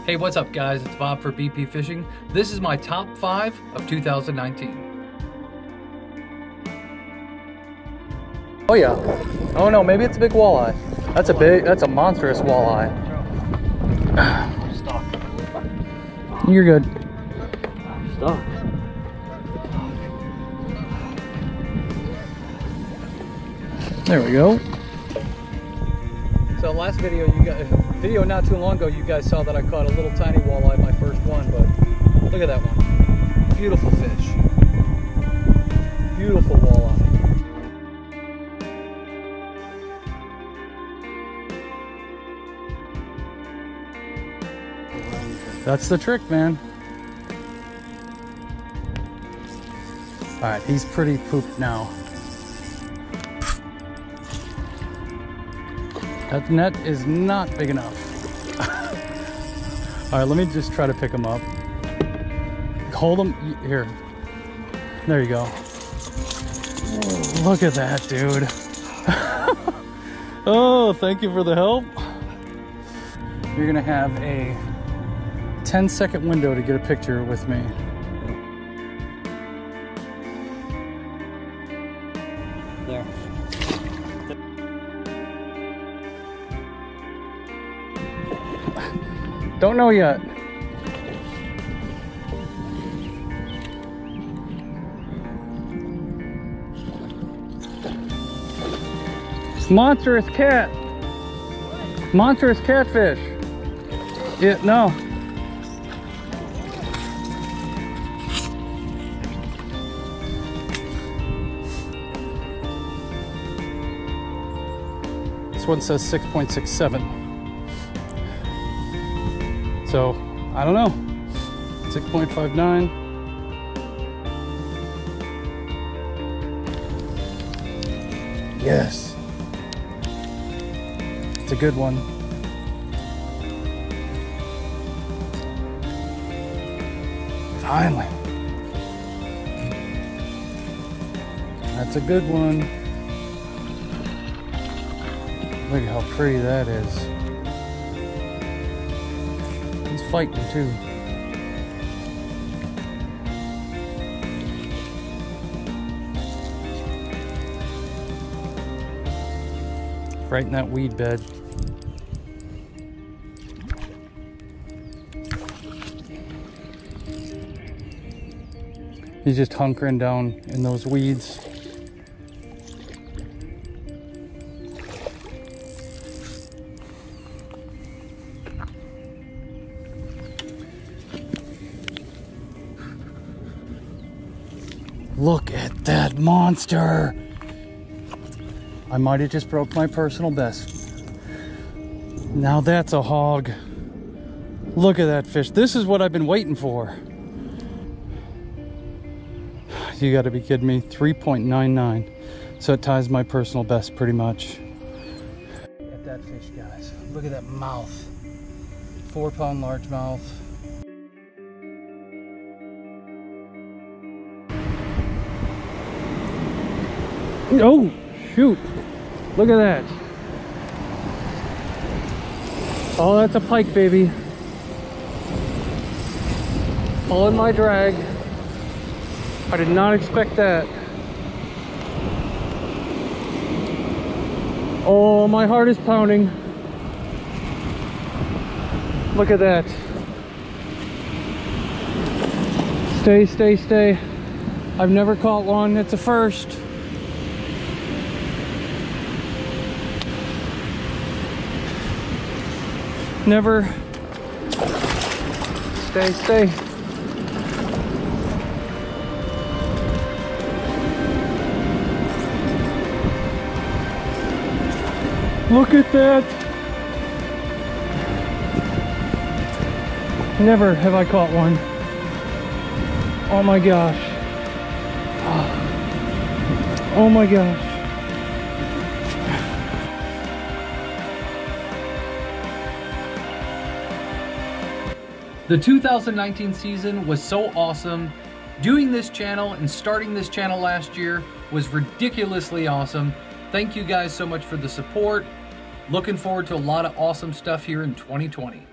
Hey, what's up guys? It's Bob for BP Fishing. This is my top 5 of 2019. Oh yeah. Oh no, maybe it's a big walleye. That's a monstrous walleye. Stop. You're good. Stop. There we go. So last video, not too long ago, you guys saw that I caught a little tiny walleye, my first one, but look at that one. Beautiful fish. Beautiful walleye. That's the trick, man. All right, he's pretty pooped now. That net is not big enough. All right, let me just try to pick him up. Hold him here. There you go. Oh, look at that, dude. Oh, thank you for the help. You're gonna have a 10-second window to get a picture with me. There. Don't know yet. Monstrous cat. Monstrous catfish. Yeah, no. This one says 6.67. So, I don't know, 6.59. Yes. It's a good one. Finally. That's a good one. Look at how pretty that is. Fighting too. Right in that weed bed. He's just hunkering down in those weeds. Look at that monster. I might have just broke my personal best. Now that's a hog. Look at that fish. This is what I've been waiting for. You gotta be kidding me. 3.99. So it ties my personal best pretty much. Look at that fish, guys. Look at that mouth. 4-pound largemouth. Oh, shoot. Look at that. Oh, that's a pike, baby. Pulling my drag. I did not expect that. Oh, my heart is pounding. Look at that. Stay, stay, stay. I've never caught one. It's a first. Never. Stay, stay. Look at that. Never have I caught one. Oh my gosh. Oh my gosh. The 2019 season was so awesome. Doing this channel and starting this channel last year was ridiculously awesome. Thank you guys so much for the support. Looking forward to a lot of awesome stuff here in 2020.